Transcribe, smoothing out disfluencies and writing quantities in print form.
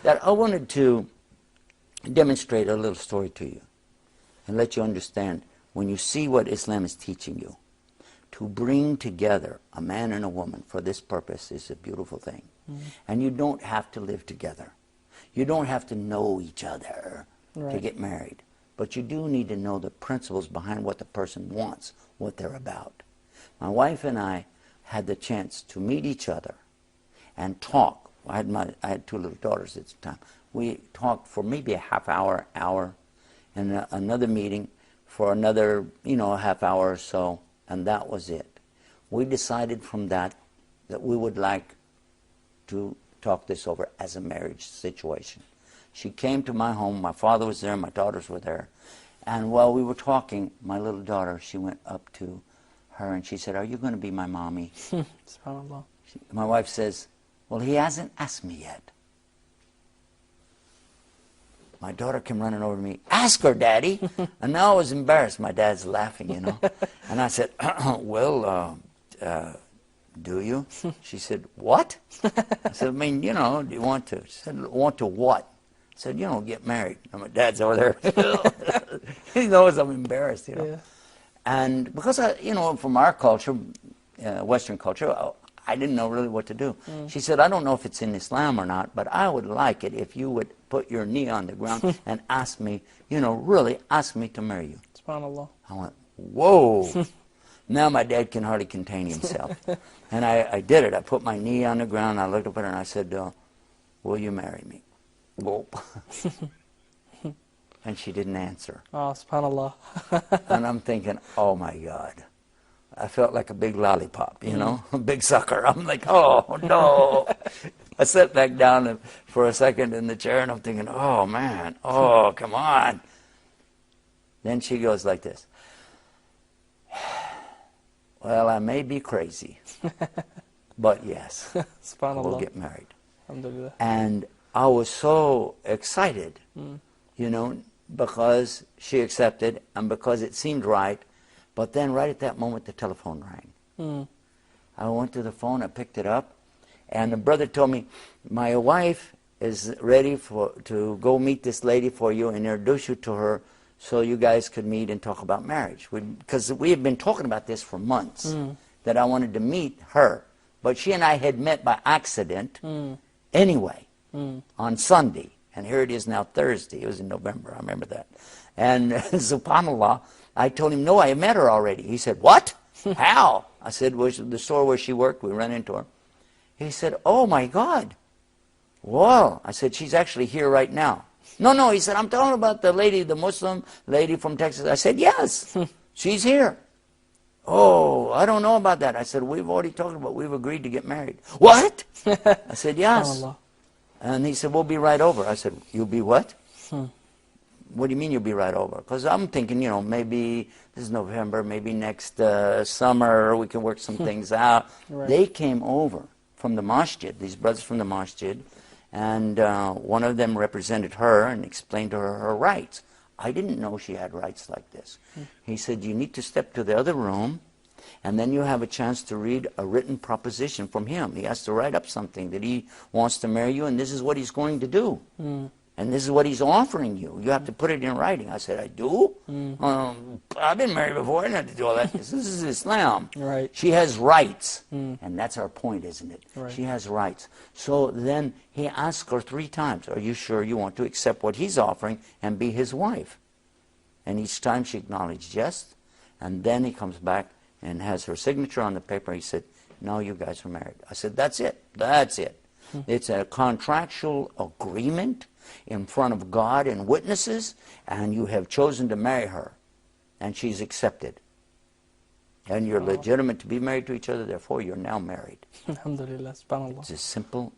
that I wanted to demonstrate a little story to you and let you understand when you see what Islam is teaching you. To bring together a man and a woman for this purpose is a beautiful thing. And you don't have to live together. You don't have to know each other to get married. But you do need to know the principles behind what the person wants, what they're about. My wife and I had the chance to meet each other and talk. I had two little daughters at the time. We talked for maybe a half hour, and another meeting for another, half hour or so, and that was it. We decided from that we would like to talk this over as a marriage situation. She came to my home. My father was there. My daughters were there. And while we were talking, my little daughter, she went up to her and she said, "Are you going to be my mommy?" SubhanAllah. My wife says, "Well, he hasn't asked me yet." My daughter came running over to me, "Ask her, Daddy." And now I was embarrassed. My dad's laughing, And I said, "Well, do you?" She said, "What?" I said, "I mean, do you want to?" She said, "Want to what?" I said, "Get married." And my dad's over there. He knows I'm embarrassed, Yeah. And because, from our culture, Western culture, I didn't know really what to do. She said, "I don't know if it's in Islam or not, but I would like it if you would put your knee on the ground and ask me, really ask me to marry you." SubhanAllah. I went, whoa. Now my dad can hardly contain himself. And I did it. I put my knee on the ground, I looked up at her and I said, "Will you marry me?" Whoa. And she didn't answer. Oh, SubhanAllah. And I'm thinking, oh my God. I felt like a big lollipop, a big sucker. I'm like, oh no. I sat back down for a second in the chair and I'm thinking, oh man, oh come on. Then she goes like this. "Well, I may be crazy, but yes, we'll get married." Alhamdulillah. And I was so excited, because she accepted and because it seemed right. But then right at that moment, the telephone rang. I went to the phone, I picked it up, and the brother told me, "My wife is ready to go meet this lady for you and introduce you to her so you guys could meet and talk about marriage." Because we had been talking about this for months, that I wanted to meet her. But she and I had met by accident anyway on Sunday. And here it is now Thursday. It was in November, I remember that. And subhanAllah, I told him, "No, I met her already." He said, "What? How?" I said, "Was the store where she worked, we ran into her." He said, "Oh my God. Whoa." I said, "She's actually here right now." No, he said, "I'm talking about the lady, the Muslim lady from Texas." I said, "Yes, she's here." "Oh, I don't know about that." I said, "We've already talked about, we've agreed to get married." "What?" I said, "Yes." And he said, "We'll be right over." I said, "You'll be what?" "What do you mean you'll be right over?" Because I'm thinking, maybe this is November, maybe next summer we can work some things out. Right. They came over from the masjid, these brothers from the masjid, and one of them represented her and explained to her her rights. I didn't know she had rights like this. He said, "You need to step to the other room, and then you have a chance to read a written proposition from him. He has to write up something that he wants to marry you, and this is what he's going to do. And this is what he's offering you. You have to put it in writing." I said, "I do? I've been married before. I didn't have to do all that." This is Islam. Right. She has rights. And that's our point, isn't it? Right. She has rights. So then he asked her 3 times, "Are you sure you want to accept what he's offering and be his wife?" And each time she acknowledged yes. And then he comes back and has her signature on the paper. He said, "Now you guys are married." I said, "That's it. That's it. It's a contractual agreement in front of God and witnesses, and you have chosen to marry her, and she's accepted. And you're legitimate to be married to each other, therefore you're now married." Alhamdulillah. SubhanAllah. It's as simple